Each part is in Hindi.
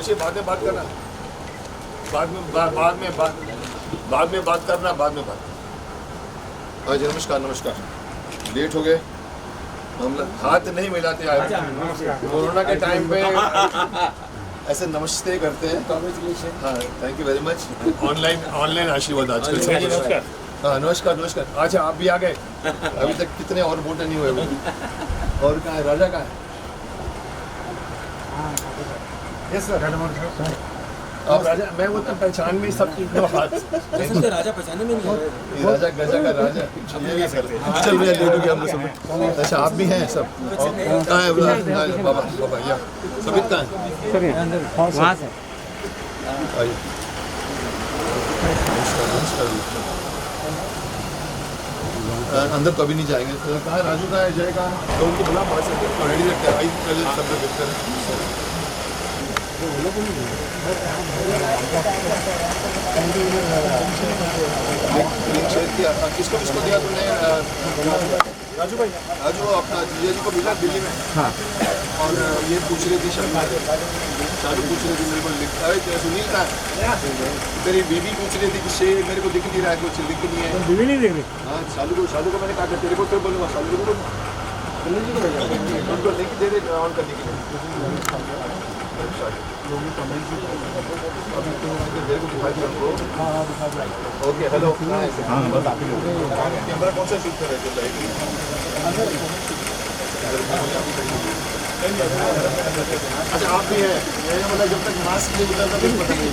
आशी बाद में बात करना, बाद में बात करना, बाद में बात। हाँ जी, नमस्कार नमस्कार। लेट हो गए, हम हाथ नहीं मिलाते आए। कोरोना के टाइम पे ऐसे नमस्ते करते हैं। हाँ, thank you very much. Online आशीर्वाद आजकल। नमस्कार। हाँ नमस्कार नमस्कार। अच्छा, आप भी आ गए। अभी तक कितने और वोटर नहीं हुए वो। और कहाँ है राजा, कहाँ है? Yes sir. अब राजा, मैं वो तो पहचान में सब हाथ राजा पहचाने में नहीं है। राजा गजा का राजा। चल भैया, लेट हो गया हम लोग सब। अच्छा, आप भी हैं सब? कहाँ है बाबा? बाबा या सबित कहाँ है? वहाँ से आइए। अंदर कभी नहीं जाएंगे। कहाँ है राजू, कहाँ है जय, कहाँ है? तो उनको बुला पास से रेडी रखते हैं। आई सब लोग देखते हैं। किसको किसको दिया तुमने? राजू भाई। राजू अपना जीजा जी को मिला दिल्ली में। हाँ। और ये पूछ रही थी शालू पूछ रही थी मेरे को लिखता है। सुनील का तेरी बीवी पूछ रही थी कि शेर मेरे को दिख नहीं रहा है, कुछ लिख नहीं है। बीवी नहीं दिख रही? हाँ, शालू को मैंने कहा था तेरे को तो बोलूँगा, शालू को उनको लिख दे दे ऑन करने के लिए। Okay, hello. कैमरा कौन सा शूट कर रहे थे? अच्छा, आप भी हैं? मतलब जब तक मास्क नहीं उतरता कुछ पता नहीं।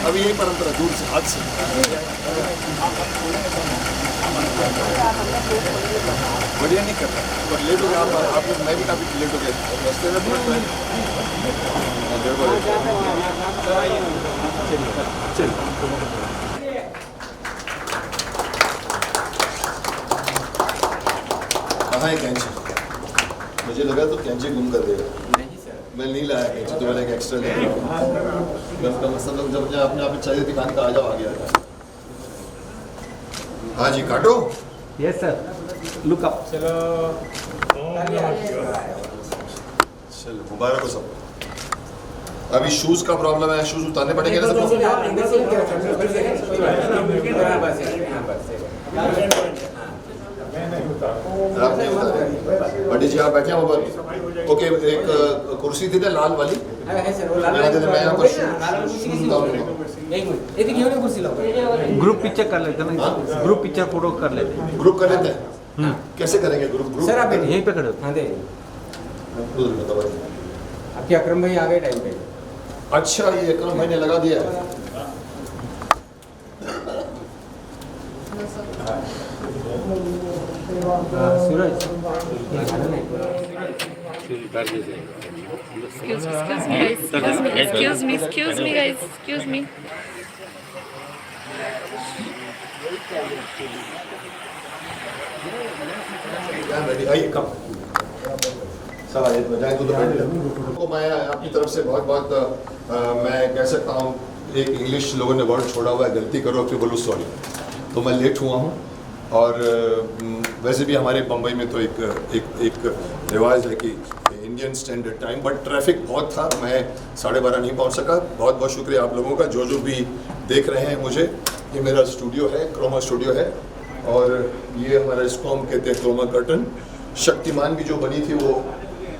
अभी यही परंपरा दूर से हाथ से। बढ़िया नहीं करता, पर लेट हो गया आप लोग। मैं भी काफ़ी लेट हो गया रास्ते में। कहाँ है कैंची? मुझे लगा तो कैंची गुम कर देगा। नहीं सर, मैं नहीं लाया कैंची, तो मैंने एक एक्स्ट्रा ले लिया। मतलब जब अपने आप चाहिए दिखाने का आ जाओ, आ गया। हाँ जी, काटो। Yes sir, look up. चलो, मुबारक हो सब। अभी शूज का प्रॉब्लम है, शूज उतारने पड़ेंगे ना सबको। आप नहीं उतारे? पंडित जी आप बैठे हैं ऊपर। ओके, एक कुर्सी थी ना लाल वाली, मैं यहाँ पर शूज उतारूंगा। ग्रुप पिक्चर कर लेते हैं ना, ग्रुप पिक्चर फोटो कर लेते हैं। ग्रुप कर लेते हैं? कैसे करेंगे ग्रुप? सर आप यहीं पे खड़े हो। हाँ दे। आपके अकरम भाई आ गए टाइम पे। अच्छा, ये अकरम भाई ने लगा दिया है। सूरज Excuse me guys, excuse me. आइए, कम सवाल बजाय तो मैं आपकी तरफ से बहुत बहुत मैं कह सकता हूँ, एक इंग्लिश लोगों ने वर्ड छोड़ा हुआ है, गलती करो फिर बोलो सॉरी। तो मैं लेट हुआ हूँ। और वैसे भी हमारे बम्बई में तो एक रिवाज है कि Indian standard time, but traffic बहुत था, मैं 12:30 नहीं पहुंच सका। बहुत बहुत शुक्रिया आप लोगों का जो भी देख रहे हैं मुझे। ये मेरा स्टूडियो है, क्रोमा स्टूडियो है, और ये हमारा इसको हम कहते हैं क्रोमा कर्टन। शक्तिमान भी जो बनी थी वो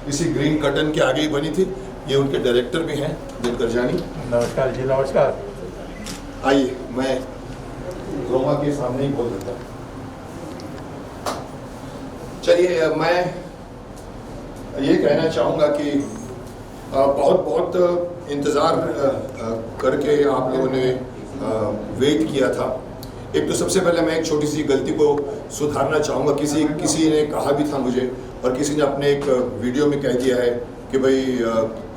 इसी ग्रीन कर्टन के आगे ही बनी थी। ये उनके डायरेक्टर भी हैं, दिनकर जानी। नमस्कार जी, नमस्कार। आइए, मैं क्रोमा के सामने ही बोल देता हूँ। चलिए, मैं ये कहना चाहूँगा कि बहुत बहुत इंतज़ार करके आप लोगों ने वेट किया था। एक तो सबसे पहले मैं एक छोटी सी गलती को सुधारना चाहूँगा। किसी ने कहा भी था मुझे, और किसी ने अपने एक वीडियो में कह दिया है कि भाई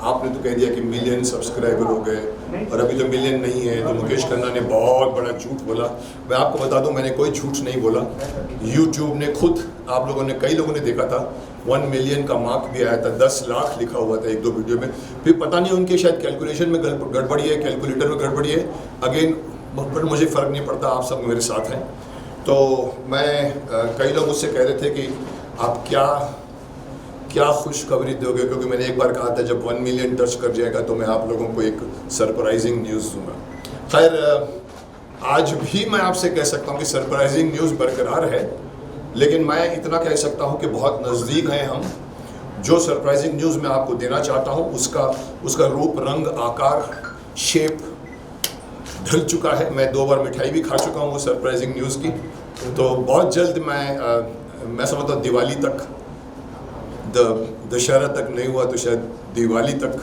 आपने तो कह दिया कि मिलियन सब्सक्राइबर हो गए, और अभी तो मिलियन नहीं है। तो मुकेश खन्ना ने बहुत बड़ा झूठ बोला। मैं आपको बता दूं, मैंने कोई झूठ नहीं बोला। यूट्यूब ने खुद, आप लोगों ने, कई लोगों ने देखा था, 1 मिलियन का मार्क भी आया था, 10 लाख लिखा हुआ था एक दो वीडियो में। फिर पता नहीं उनके शायद कैलकुलेशन में गड़बड़ी है, कैलकुलेटर में गड़बड़ी है। अगेन, पर मुझे फ़र्क नहीं पड़ता, आप सब मेरे साथ हैं। तो मैं कई लोग मुझसे कह रहे थे कि आप क्या क्या खुशखबरी दोगे, क्योंकि मैंने एक बार कहा था जब 1 मिलियन टच कर जाएगा तो मैं आप लोगों को एक सरप्राइजिंग न्यूज़ दूंगा। खैर आज भी मैं आपसे कह सकता हूँ कि सरप्राइजिंग न्यूज़ बरकरार है, लेकिन मैं इतना कह सकता हूँ कि बहुत नज़दीक हैं हम। जो सरप्राइजिंग न्यूज़ मैं आपको देना चाहता हूँ उसका रूप, रंग, आकार, शेप ढल चुका है। मैं 2 बार मिठाई भी खा चुका हूँ वो सरप्राइजिंग न्यूज़ की। तो बहुत जल्द मैं समझता हूँ दिवाली तक, दशहरा तक नहीं हुआ तो शायद दिवाली तक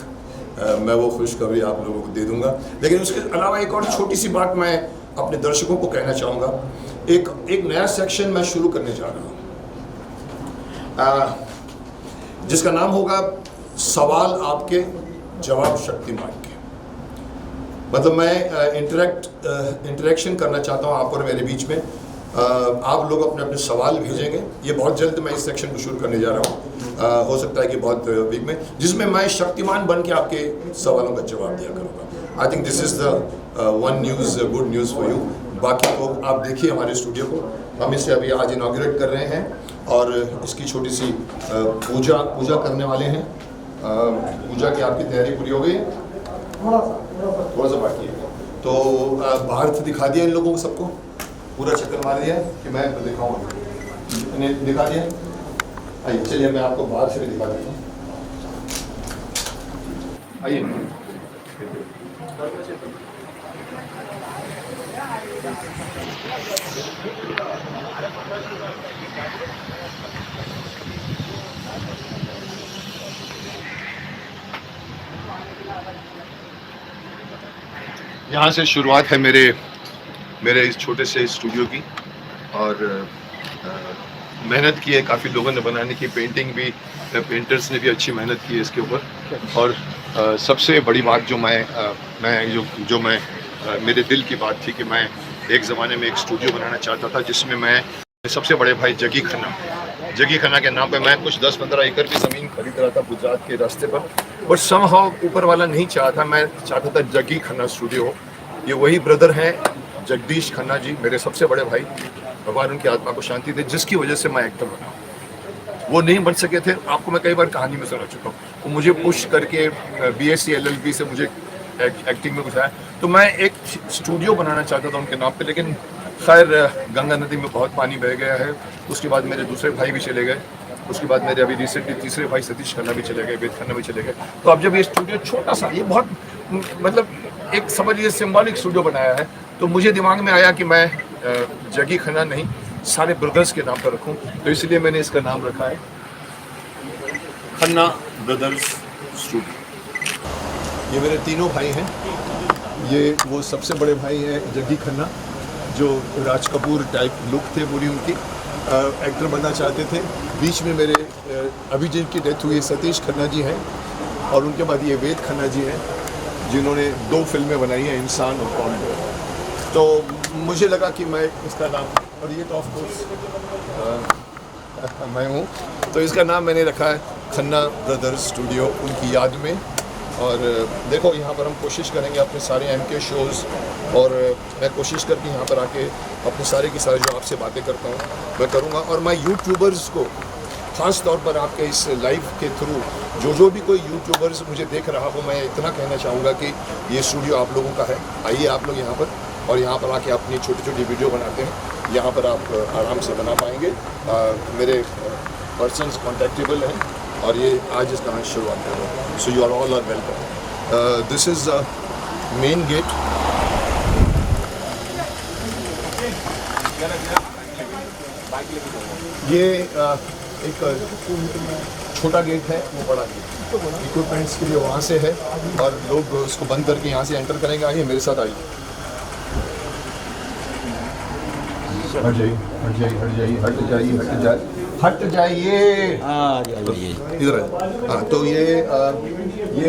मैं वो खुशखबरी आप लोगों को दे दूंगा। लेकिन उसके अलावा एक और छोटी सी बात मैं अपने दर्शकों को कहना चाहूँगा। एक नया सेक्शन मैं शुरू करने जा रहा हूँ जिसका नाम होगा सवाल आपके जवाब शक्तिमान के। मतलब मैं इंटरेक्शन करना चाहता हूँ आप और मेरे बीच में। आप लोग अपने अपने सवाल भेजेंगे। ये बहुत जल्द मैं इस सेक्शन को शुरू करने जा रहा हूँ, हो सकता है कि बहुत वीक में, जिसमें मैं शक्तिमान बन के आपके सवालों का जवाब दिया करूँगा। I think this is the one news, good news for you. बाकी तो आप देखिए हमारे स्टूडियो को, हम इसे अभी आज इनॉग्रेट कर रहे हैं और इसकी छोटी सी पूजा करने वाले हैं। पूजा की आपकी तैयारी पूरी हो गई? थोड़ा सा बाकी है। तो बाहर से दिखा दिया इन लोगों को, सबको पूरा चक्कर मार दिया कि मैं दिखाऊँ, इन्हें दिखा दिया। आइए चलिए मैं आपको बाहर से भी दिखा देता हूँ। आइए यहाँ से शुरुआत है मेरे इस छोटे से स्टूडियो की। और मेहनत की है काफ़ी लोगों ने बनाने की। पेंटिंग भी, पेंटर्स ने भी अच्छी मेहनत की है इसके ऊपर। और सबसे बड़ी बात जो मैं मेरे दिल की बात थी कि मैं एक ज़माने में एक स्टूडियो बनाना चाहता था जिसमें मैं सबसे बड़े भाई जगी खन्ना के नाम पे मैं कुछ 10-15 एकड़ की ज़मीन खरीद रहा था गुजरात के रास्ते पर। बट समहाउ ऊपर वाला नहीं चाहता, मैं चाहता था जगी खन्ना स्टूडियो हो। ये वही ब्रदर हैं जगदीश खन्ना जी, मेरे सबसे बड़े भाई, भगवान उनकी आत्मा को शांति दे, जिसकी वजह से मैं एक्टर बना। वो नहीं बन सके थे, आपको मैं कई बार कहानी में सुना चुका हूँ। वो मुझे पुश करके BSc LLB से मुझे एक्टिंग में घुसाया। तो मैं एक स्टूडियो बनाना चाहता था उनके नाम पे, लेकिन खैर गंगा नदी में बहुत पानी बह गया है। उसके बाद मेरे दूसरे भाई भी चले गए, उसके बाद मेरे अभी रिसेंटली तीसरे भाई सतीश खन्ना भी चले गए, वेद खन्ना भी चले गए। तो अब जब ये स्टूडियो छोटा सा, ये बहुत मतलब एक समझिए सिंबॉलिक स्टूडियो बनाया है, तो मुझे दिमाग में आया कि मैं जगी खन्ना नहीं, सारे ब्रदर्स के नाम पर रखूं। तो इसलिए मैंने इसका नाम रखा है खन्ना ब्रदर्स स्टूडियो। ये मेरे तीनों भाई हैं। ये वो सबसे बड़े भाई हैं जगी खन्ना, जो राज कपूर टाइप लुक थे पूरी उनकी, एक्टर बनना चाहते थे। बीच में मेरे अभी जिनकी डेथ हुई सतीश खन्ना जी हैं, और उनके बाद ये वेद खन्ना जी हैं जिन्होंने 2 फिल्में बनाई हैं, इंसान और कॉम्बो। तो मुझे लगा कि मैं इसका नाम, और ये तो ऑफ कोर्स मैं हूँ, तो इसका नाम मैंने रखा है खन्ना ब्रदर्स स्टूडियो उनकी याद में। और देखो यहाँ पर हम कोशिश करेंगे अपने सारे MK शोज़, और मैं कोशिश करके यहाँ पर आके अपने सारे की सारे जो आपसे बातें करता हूँ मैं करूँगा। और मैं यूट्यूबर्स को ख़ास तौर पर आपके इस लाइव के थ्रू जो भी कोई यूट्यूबर्स मुझे देख रहा हो, मैं इतना कहना चाहूँगा कि ये स्टूडियो आप लोगों का है। आइए आप लोग यहाँ पर, और यहाँ पर आके अपनी छोटी छोटी वीडियो बनाते हैं, यहाँ पर आप आराम से बना पाएंगे। मेरे पर्सनस कॉन्टेक्टेबल हैं, और ये आज इसका शुरुआत कर रहा हूँ। So you are all are welcome. This is main gate. ये एक छोटा गेट है, वो बड़ा गेट इक्विपमेंट्स के लिए वहाँ से है, और लोग उसको बंद करके यहाँ से एंटर करेंगे। आइए मेरे साथ, आइए। हट जाइए इधर है। हाँ, तो ये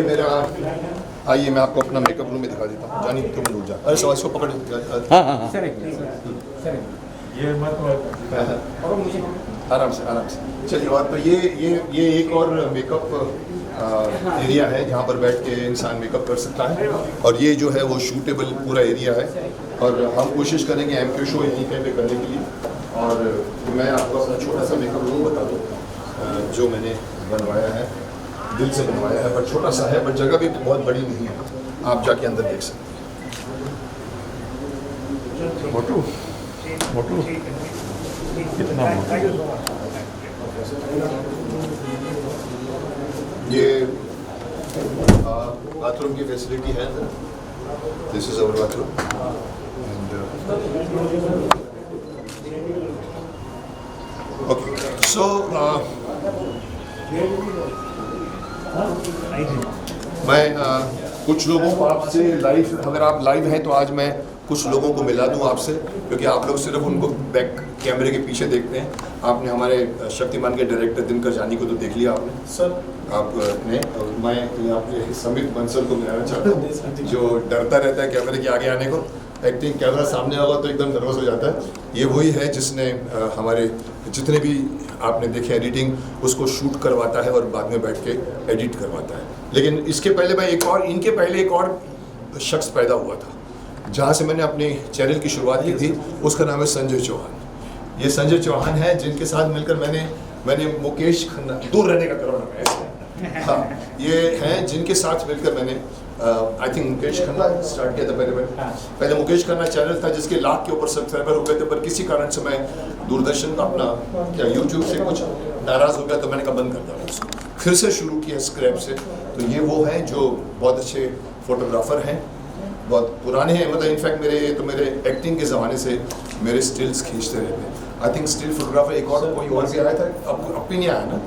मेरा, आइए मैं आपको अपना मेकअप रूम में दिखा देता हूँ। जानी तुम दूर जा, अरे सवाल इसको पकड़। आराम से चलिए। और तो ये एक और मेकअप एरिया है जहाँ पर बैठ के इंसान मेकअप कर सकता है, और ये जो है वो शूटेबल पूरा एरिया है। और हम कोशिश करेंगे MK शो यहीं पे करने के लिए। और मैं आपको अपना छोटा सा मेकअप रूम बता दूँ जो मैंने बनवाया है, दिल से बनवाया है, पर छोटा सा है, पर जगह भी बहुत बड़ी नहीं है। आप जाके अंदर देख सकते हैं। मोटू मोटू कितना मोटू। ये बाथरूम की फैसिलिटी है अंदर। This is our bathroom and okay so मैं कुछ लोगों को आपसे लाइव, अगर आप लाइव हैं तो आज मैं कुछ लोगों को मिला दूं आपसे, क्योंकि आप लोग सिर्फ उनको बैक कैमरे के पीछे देखते हैं। आपने हमारे शक्तिमान के डायरेक्टर दिनकर जानी को तो देख लिया आपने सर, आपने। मैं यहाँ पे समित बंसल को मिलाना चाहता हूँ, जो डरता रहता है कैमरे के आगे आने को। एक्टिंग कैमरा सामने होगा तो एकदम नर्वस हो जाता है। ये वही है जिसने हमारे जितने भी आपने देखे एडिटिंग, उसको शूट करवाता है और बाद में बैठ के एडिट करवाता है। लेकिन इसके पहले मैं इनके पहले एक और शख्स पैदा हुआ था जहाँ से मैंने अपने चैनल की शुरुआत की थी। उसका नाम है संजय चौहान। ये संजय चौहान है जिनके साथ मिलकर मैंने मुकेश खन्ना, दूर रहने का करो ना ऐसे, हाँ, ये हैं जिनके साथ मिलकर मैंने I think Mukesh Khanna start किया था पहले मुकेश खन्ना चैनल था जिसके 1 लाख के ऊपर सब्सक्राइबर हो गए थे, पर किसी कारण से मैं दूरदर्शन का अपना क्या यूट्यूब से कुछ नाराज़ हो गया तो मैंने कहा बंद कर दिया उसको, फिर से शुरू किया स्क्रैप से। तो ये वो हैं जो बहुत अच्छे फोटोग्राफर हैं, बहुत पुराने हैं, मतलब इनफैक्ट मेरे एक्टिंग के ज़माने से मेरे स्टिल्स खींचते रहते हैं। आई थिंक स्टिल फोटोग्राफर एक और कोई और भी आया था, अब भी नहीं आया ना,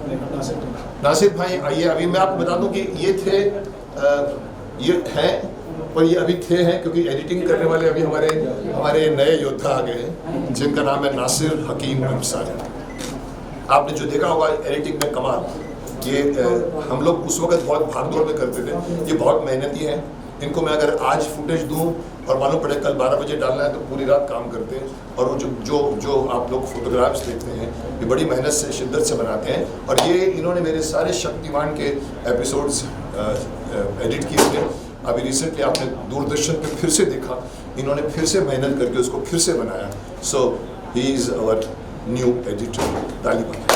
नासिर भाई आइए। अभी मैं आपको बता दूं कि ये थे, ये हैं, पर ये अभी थे हैं क्योंकि एडिटिंग करने वाले अभी हमारे नए योद्धा आ गए हैं जिनका नाम है नासिर हकीम अंसारी। आपने जो देखा होगा एडिटिंग में कमाल, ये हम लोग उस वक्त बहुत भागदौड़ में करते थे। ये बहुत मेहनती हैं। इनको मैं अगर आज फुटेज दूं और मालूम पड़े कल 12 बजे डालना है तो पूरी रात काम करते हैं। और वो जो आप लोग फोटोग्राफ्स देखते हैं ये बड़ी मेहनत से, शिद्दत से बनाते हैं। और ये इन्होंने मेरे सारे शक्तिमान के एपिसोड्स एडिट किए थे। अभी रिसेंटली आपने दूरदर्शन पे फिर से देखा, इन्होंने फिर से मेहनत करके उसको फिर से बनाया। So he is our new editor, ताली बजाएं।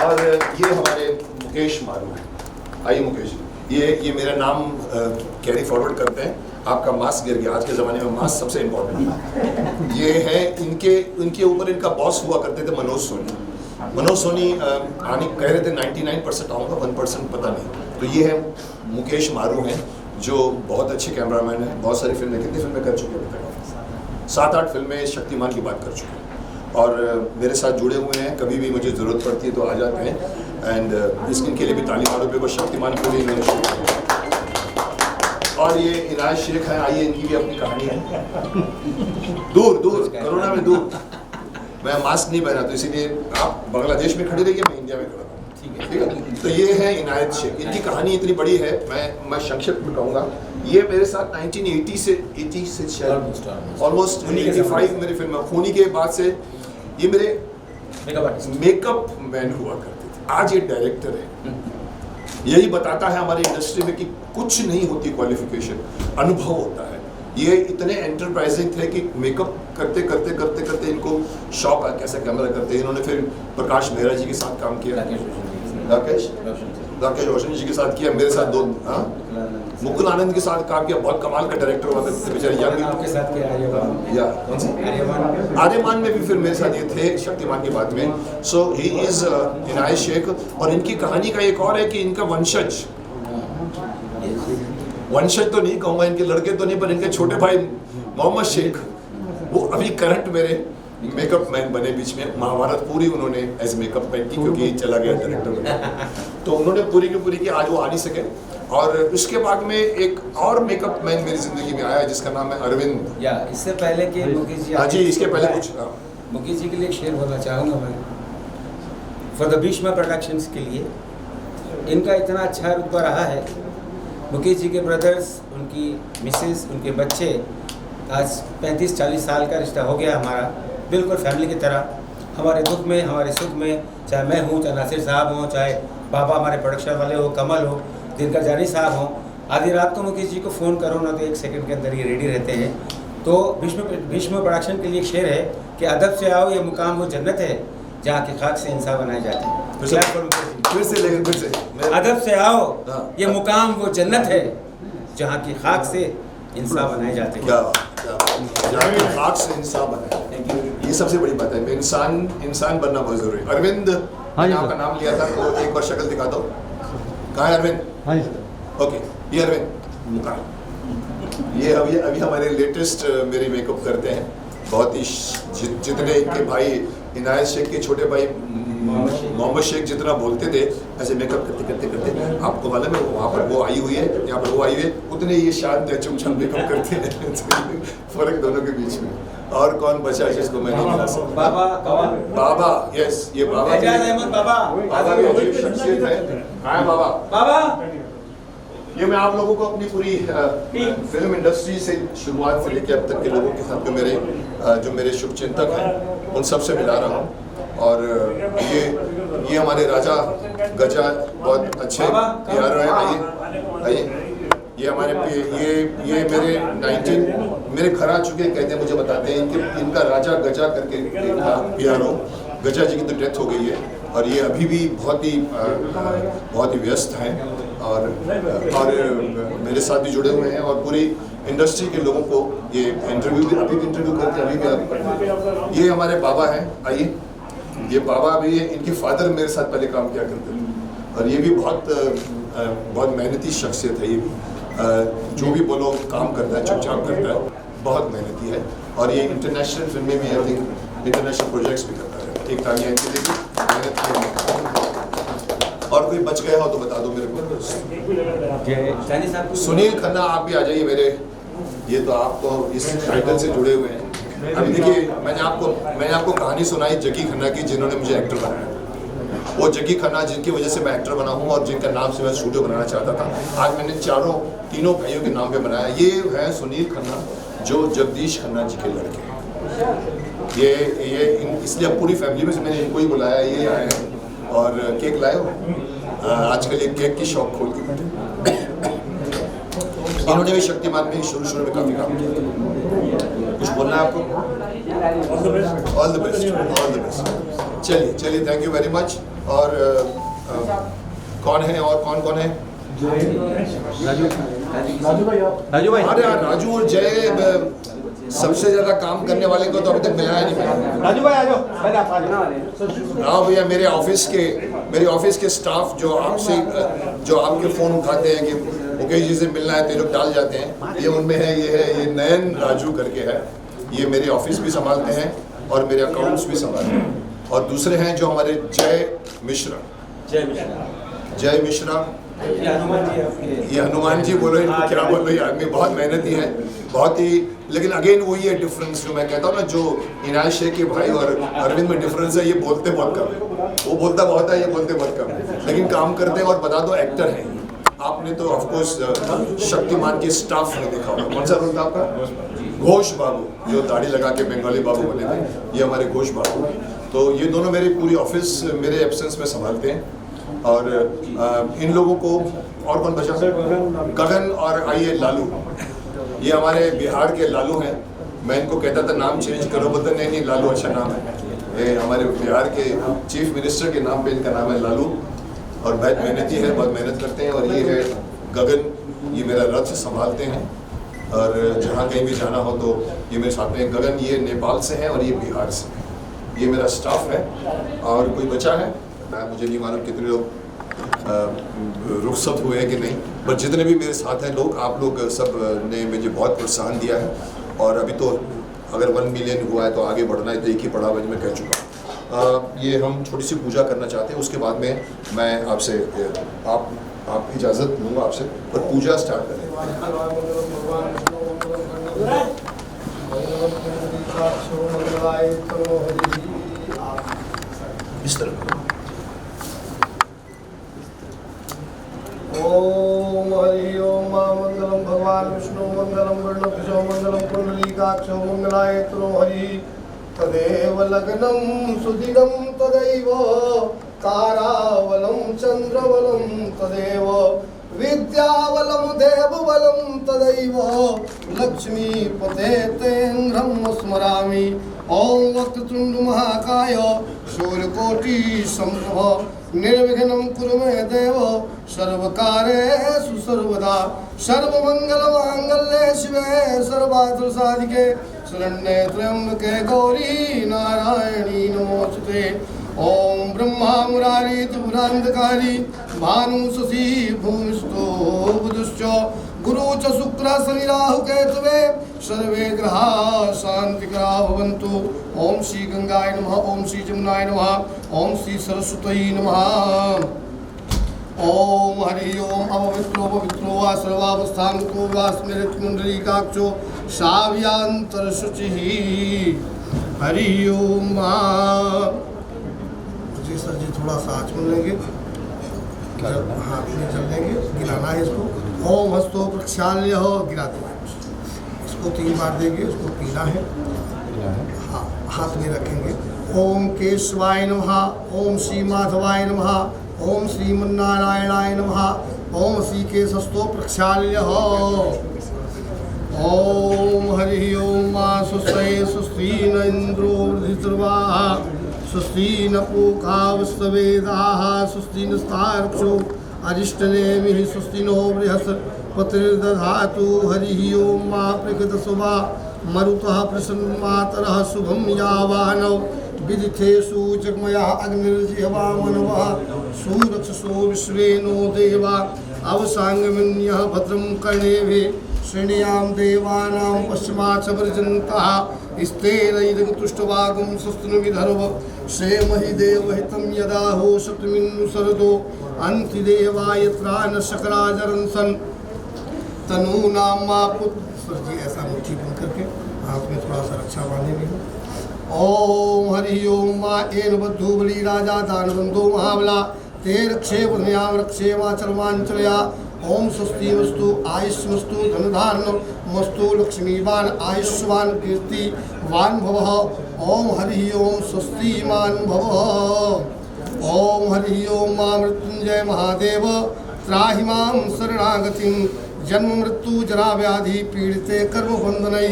और ये हमारे मुकेश मारू हैं। आइए मुकेश, ये मेरा नाम कैरी फॉरवर्ड करते हैं। आपका मास्क गिर गया, आज के ज़माने में मास्क सबसे इम्पोर्टेंट है। ये है इनके ऊपर इनका बॉस हुआ करते थे मनोज सोनी। मनोज सोनी आने कह रहे थे 99% आऊँगा, 1% पता नहीं। तो ये है मुकेश मारू हैं जो बहुत अच्छे कैमरामैन हैं। बहुत सारी फिल्में, कितनी फिल्में कर चुके हैं? 7-8 फिल्में शक्तिमान की बात कर चुके हैं और मेरे साथ जुड़े हुए हैं। कभी भी मुझे ज़रूरत पड़ती है तो आ जाते हैं। एंड इनके लिए भी ताली मारो पे को शक्तिमान को भी इन्होंने शुरू किया। और ये इनायत शेख है, आइए इनकी भी अपनी कहानी है। दूर कोरोना में दूर, मैं मास्क नहीं पहना तो इसीलिए आप बांग्लादेश में खड़े रहिए, मैं इंडिया में खड़ा हूँ, ठीक है। तो ये है इनायत शेख। इनकी कहानी इतनी बड़ी है, मैं संक्षिप्त में कहूँगा। ये मेरे साथ 1980 से ऑलमोस्ट 85 मेरी फिल्म खूनी के बाद से ये मेरे मेकअप मैन हुआ करते थे। आज ये डायरेक्टर है। यही बताता है हमारी इंडस्ट्री में कि कुछ नहीं होती क्वालिफिकेशन, अनुभव होता है। ये इतने एंटरप्राइजिंग थे कि मेकअप करते करते इनको शौक आया कैसा कैमरा करते हैं। इन्होंने फिर प्रकाश मेहरा जी के साथ काम किया, राकेश रोशन जी के साथ किया, मेरे साथ मुकुल आनंद के साथ काम किया। बहुत कमाल का डायरेक्टर हुआ था बेचारे, यंग के साथ किया आर्यमान में भी फिर मेरे साथ ये थे शक्तिमान की बात में। सो ही इज इनायत शेख। और इनकी कहानी का एक और है कि इनका वंशज तो नहीं कहूँगा, इनके लड़के तो नहीं, पर इनके छोटे भाई मोहम्मद शेख वो अभी करंट मेरे मेकअप मैन बने। बीच में महाभारत पूरी उन्होंने एज मेकअप मैन की, क्योंकि चला गया डायरेक्टर में, तो उन्होंने पूरी की पूरी की। आज वो आ नहीं सके। और इसके बाद में एक और मेकअप मैन मेरी जिंदगी में आया जिसका नाम है अरविंद। इससे पहले कि मुकेश जी, हाँ जी, इसके पहले कुछ मुकेश जी के लिए एक शेर बोलना चाहूँगा मैं। फॉर द भीष्मा प्रोडक्शंस के लिए इनका इतना अच्छा रुतबा रहा है। मुकेश जी के ब्रदर्स, उनकी मिसेस, उनके बच्चे, आज 35-40 साल का रिश्ता हो गया हमारा, बिल्कुल फैमिली की तरह। हमारे दुख में, हमारे सुख में, चाहे मैं हूँ, चाहे नासिर साहब हों, चाहे बाबा हमारे प्रोडक्शन वाले हो, कमल हो, दिनकर जानी साहब हों, आधी रात को मुकेश जी को फ़ोन करो ना तो 1 सेकंड के अंदर ये रेडी रहते हैं। तो भीष्म प्रोडक्शन के लिए एक शेर है कि अदब से आओ, ये मुकाम वो जन्नत है जहाँ की खाक से इंसान बनाए जाते हैं। तो Clap for मुकेश जी। फिर से लेकिन फिर से अदब से आओ, हाँ। ये मुकाम वो जन्नत है जहाँ की खाक से इंसान बनाए जाते हैं। क्या जहाँ की खाक से इंसान बने, ये सबसे बड़ी बात है। इंसान बनना बहुत जरूरी है। अरविंद, हाँ जी, मैंने आपका नाम लिया था तो एक बार शक्ल दिखा दो। कहाँ है अरविंद? हाँ जी सर। ओके, ये अरविंद, ये अभी हमारे लेटेस्ट मेरी मेकअप करते हैं। बहुत ही जितने इनके भाई इनायत शेख के छोटे भाई मोहम्मद शेख जितना बोलते थे, ऐसे मेकअप करते आपको मालूम है वहाँ पर वो आई हुई है, यहाँ पर वो आई हुई है, उतने ये शांत है, चुपचाप मेकअप करते हैं। फर्क दोनों के बीच में। और कौन बचा जिसको मैं नहीं मिला सकता? बाबा, यस, ये बाबा बाबा भी अजीब शख्सियत है। कहाँ है बाबा? ये मैं आप लोगों को अपनी पूरी फिल्म इंडस्ट्री से शुरुआत से लेकर अब तक के लोगों के साथ जो मेरे शुभचिंतक हैं उन सब से मिला रहा हूँ। और ये हमारे राजा गजा बहुत अच्छे यार हैं। आइए, ये हमारे ये मेरे घर आ चुके कहते हैं, मुझे बताते हैं कि इनका राजा गजा करके PRO गजा जी की तो डेथ हो गई है और ये अभी भी बहुत ही व्यस्त हैं और मेरे साथ भी जुड़े हुए हैं और पूरी इंडस्ट्री के लोगों को ये इंटरव्यू करते हैं। अभी भी ये हमारे बाबा हैं। आइए, ये बाबा भी है, इनके फादर मेरे साथ पहले काम किया करते थे और ये भी बहुत मेहनती शख्सियत है। ये भी जो भी बोलो काम करता है, चुपचाप करता है, बहुत मेहनती है और ये इंटरनेशनल फिल्में भी, आई थिंक इंटरनेशनल प्रोजेक्ट्स भी करता है। एक तालियां इनके लिए, मेहनत की। और कोई बच गया हो तो बता दो मेरे को। सुनील खन्ना, आप भी आ जाइए मेरे, ये तो आप तो इस टाइटल से जुड़े हुए हैं। अभी देखिए, मैंने आपको कहानी सुनाई जग्गी खन्ना की, जिन्होंने मुझे एक्टर बनाया। वो जग्गी खन्ना जिनकी वजह से मैं एक्टर बना हूँ और जिनका नाम से मैं स्टूडियो बनाना चाहता था, आज मैंने तीनों भाइयों के नाम पे बनाया। ये है सुनील खन्ना जो जगदीश खन्ना जी के लड़के हैं। इसलिए अब पूरी फैमिली में से मैंने इनको ही बुलाया। ये आए हैं और केक लाए हो। आजकल एक केक की शॉप खोल के बैठे। इन्होंने भी शक्तिमान में शुरू में काफ़ी काम किया। कुछ बोलना है आपको? All the best. चलिए, थैंक यू वेरी मच। और कौन है और कौन है? राजू भाई। अरे यार, राजू और जय सबसे ज्यादा काम करने वाले को तो अभी तक मिला नहीं। राजू भाई आ जाओ। हाँ भैया, मेरे ऑफिस के स्टाफ जो आपके फोन उठाते हैं कि मुकेश जी से मिलना है, तो लोग डाल जाते हैं। ये उनमें है, ये नयन राजू करके है। ये मेरे ऑफिस भी संभालते हैं और मेरे अकाउंट्स भी संभालते हैं। और दूसरे हैं जो हमारे जय मिश्रा। ये हनुमान जी बोलो, इनको क्या बोलो, ये आदमी बहुत मेहनती है, बहुत ही। लेकिन अगेन वही है डिफरेंस जो मैं कहता हूँ ना, जो इनायत शेख के भाई और अरविंद में डिफरेंस है। ये बोलते बहुत कम है, वो बोलता बहुत है, ये बोलते बहुत कम है, लेकिन काम करते हैं। और बता दो, एक्टर हैं। आपने तो ऑफकोर्स शक्तिमान के स्टाफ में देखा होगा। कौन सा रोल था आपका? घोष बाबू, जो दाढ़ी लगा के बंगाली बाबू बने थे, ये हमारे घोष बाबू। तो ये दोनों मेरी पूरी ऑफिस मेरे एब्सेंस में संभालते हैं। और इन लोगों को और कौन बचा? गगन और आइए लालू। ये हमारे बिहार के लालू हैं। मैं इनको कहता था नाम चेंज करो, बोलते नहीं लालू अच्छा नाम है। ये हमारे बिहार के चीफ मिनिस्टर के नाम पे इनका नाम है लालू और बहुत मेहनती है, बहुत मेहनत करते हैं। और ये है गगन, ये मेरा रथ संभालते हैं और जहाँ कहीं भी जाना हो तो ये मेरे साथ में। गगन ये नेपाल से है और ये बिहार से। ये मेरा स्टाफ है। और कोई बचा है? मुझे नहीं मालूम कितने लोग रुखसत हुए हैं कि नहीं, पर जितने भी मेरे साथ हैं लोग, आप लोग सब ने मुझे बहुत प्रोत्साहन दिया है। और अभी तो अगर 1 मिलियन हुआ है तो आगे बढ़ना है, तो एक ही पड़ाव मैं कह चुका। ये हम छोटी सी पूजा करना चाहते हैं, उसके बाद में मैं आपसे आप इजाज़त लूँगा आपसे और पूजा स्टार्ट करें। इस तरह ओम हरि ओम मंगलम भगवान विष्णु मंगलम वर्णभुजो मंगलम कुंडलीकाक्षो मंगलाय तनो हरि तदेव लग्नं सुदिनं तदैव तारावलं चंद्रवलं तदेव विद्यावलं देववलं तदैव लक्ष्मीपते तेन्द्रं स्मरामि ओम वक्रतुंड महाकाय सूर्यकोटि समप्रभ निर्विघ्नं कुरु मे देव सर्वकार्येषु सर्वदा सर्वमंगलमांगल्ये शिवे सर्वार्थ साधिके शरण्ये त्र्यंबके गौरी नारायणी नमोस्तुते। ओम ब्रह्मा मुरारी त्रिपुरांधकारी भानु शशि भूमिष्ठो बुधश्च गुरु च शुक्र शनि राहु केतवे सर्वे ग्रहा शांतिकरा भवन्तु। ओम श्री गंगाय नमः ओम श्री जमुनाय नमः ओम श्री सरस्वती नमः। ओम हरि ओम अपवित्रो पवित्रो वा सर्वावस्थानको वा स्मृत कुंडलीकाक्षो साव्यांतर शुचिः। हरि ओम। जी सर जी थोड़ा सा आचमन लेंगे, हाथ में चल देंगे, गिराना है इसको। ओम हस्तो प्रक्षाल्य हो, गिरा देंगे इसको 3 बार देंगे, उसको पीना है। हाँ हाथ में रखेंगे। ओम केशवाय नमः ओम श्री माधवाय नमः ओम श्रीमन्नारायणाय नमः ओम श्री केशस्तो प्रक्षाल्य हो। ओम हरि ओम सुस्ते सुस्ती न इंद्रो वृधिर्वाः सुस्ती न पूकावस्तवेदाः सुस्ती नस्तार्क्ष्यो अरिष्टनेमिः सुस्ती नो बृहस्पतिर्दधातु। हरि ओम मा प्रकृतसुभा मरुतः प्रसन्नमातरः शुभं यावानौ विदिथेषु जगमया अग्निर्जिह्वा मनवः सुरक्षसो विश्वे नो देवा अवसांगमन्यः भद्रं कर्णेभिः श्रेणियां देवानां पश्चिमाच्च वर्जन्तः स्तेरैर्गतुष्टवागुं स्वस्तिनविधर्व क्षेमहि देवहितं यदा हो शतमिन्नु शरदो अन्तिदेवाय त्राण शकराजरन् सन् तनूनां मा पुत्र जी ऐसा मुट्ठी बन करके हाथ में थोड़ा सा रक्षा बांधेंगे। ओम हरि ओम मा एन बद्धू बली राजा दानवंदो महाबला ते रक्षे वधयां रक्षे वाचरवांचलया। ओम स्वस्ति वस्तु आयुष्मस्तु धनधारण मस्तु लक्ष्मीवान आयुष्मान कीर्तिवान भवः। ओम हरि ओम स्वस्तिमान भवः। ओम हरि ओम मा मृत्युंजय महादेव त्राहि मां शरणागतिं जन्म मृत्यु जरा व्याधि पीड़िते कर्म बंधनै।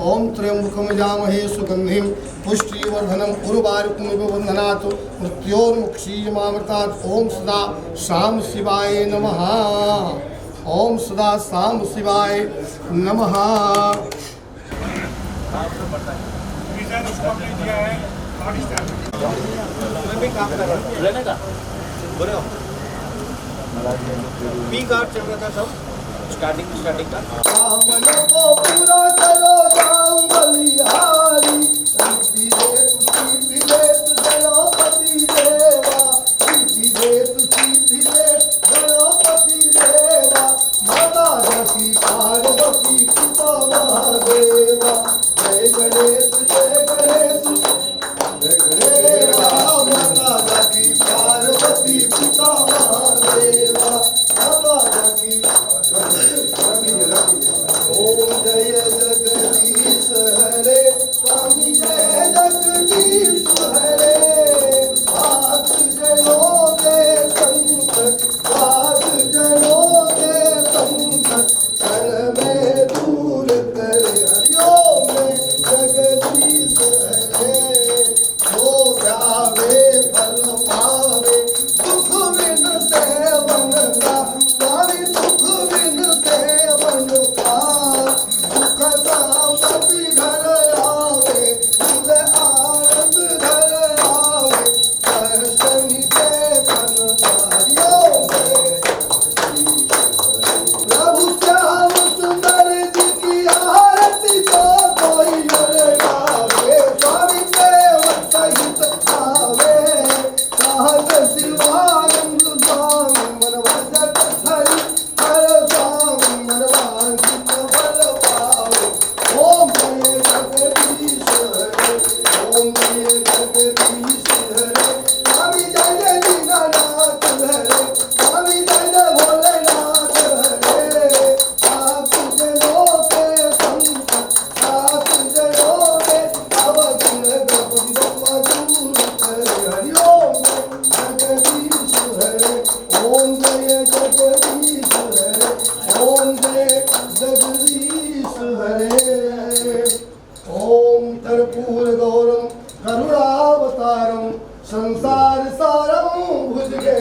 ओम त्र्यंबकं यजामहे सुगंधिं पुष्टिवर्धनम् उर्वारुकमिव बन्धनात् मृत्योर्मुक्षीयमामृतात्। ओम सदा शाम शिवाय नमः। ओम सदा शाम शिवाय नमः। स्टार्टिंग का मन को पूरा करो जाऊं बलिहारी सिद्धि दे गणपति देवा सिद्धि दे गणपति देवा माता जकी पार्वती पिता महादेवा जय गणेश जय गणेश जय गणेश। माता जकी पार्वती पिता महादेवा माता जकी ओम जय जगदीश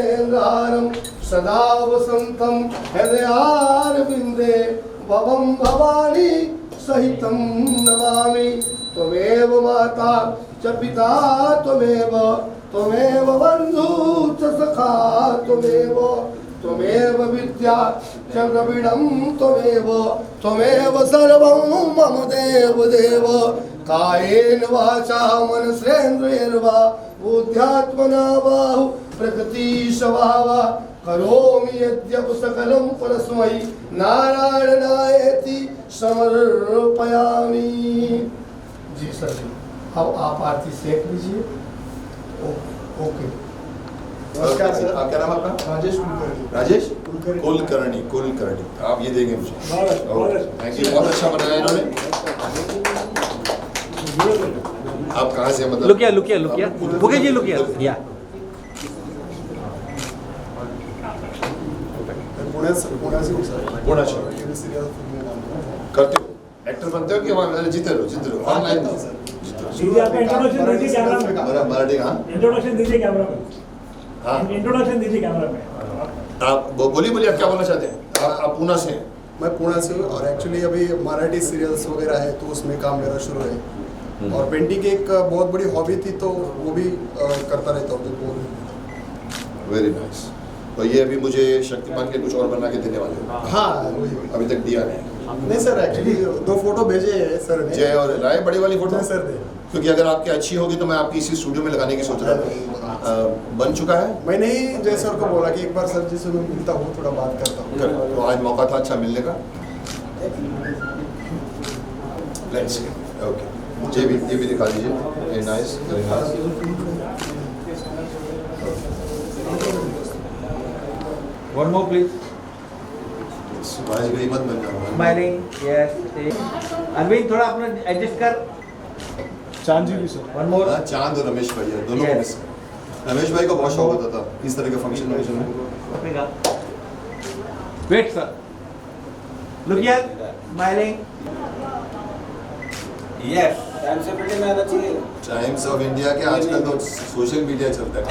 महेन्द्रहारं सदा वसन्तं हृदयारविन्दे भवं भवानी सहितं नमामि। त्वमेव माता च पिता त्वमेव बन्धु च सखा त्वमेव विद्या च द्रविणं त्वमेव सर्वं मम देव कायेन वाचा मनसेन्द्रियैर्वा बुद्ध्यात्मना बाहु प्रकृति स्वभाव करोमि यद्यप सकलं परस्मै नारायणायेति समर्पयामि। जी सर जी, अब आप आरती सेक लीजिए। ओके। नमस्कार सर, आप क्या नाम आपका? राजेश कुलकर्णी। राजेश कुलकर्णी। आप ये देंगे मुझे। थैंक यू, बहुत अच्छा बनाया इन्होंने। आप कहाँ से मतलब? लुकिया मुकेश जी लुकिया या पुणे से करते हो, एक्टर बनते हो कि वहाँ जीते रहो ऑनलाइन तो दीजिए, आपका इंट्रोडक्शन दीजिए कैमरा में। मराठी। हाँ इंट्रोडक्शन दीजिए कैमरा में। हाँ, इंट्रोडक्शन दीजिए कैमरा में। आप बोलिए आप क्या बोलना चाहते हैं? आप पुणे से हैं? मैं पुणे से हूँ और एक्चुअली अभी मराठी सीरियल्स वगैरह है तो उसमें काम मेरा शुरू है और पेंटिंग एक बहुत बड़ी हॉबी थी तो वो भी करता रहता हूँ। Very nice. तो ये अभी मुझे शक्तिमान के कुछ और बना के देने वाले हो? हाँ वही। अभी तक दिया नहीं? नहीं सर, एक्चुअली 2 फोटो भेजे हैं सर ने। जय और लाए बड़ी वाली फोटो सर ने, क्योंकि अगर आपकी अच्छी होगी तो मैं आपकी इसी स्टूडियो में लगाने की सोच रहा था। बन चुका है? मैंने ही जय सर को बोला कि एक बार सर जी से मैं मिलता हूँ, थोड़ा बात करता हूँ। तो आज मौका था अच्छा मिलने का। Let's see. ओके, ये भी दिखा दीजिए। Very nice, very nice. One more please. आज गरीबत बन जाऊंगा। Smiling yes. अरविंद थोड़ा अपना एडजस्ट कर। चांद जी भी सर। One more. हाँ, चांद और रमेश भैया दोनों को मिस। रमेश भाई को बहुत शौक होता था इस तरह के फंक्शन में मुझे। Wait sir, look here, smiling yes. Time से पहले में आना चाहिए। टाइम्स ऑफ इंडिया के आजकल तो सोशल मीडिया चलता है।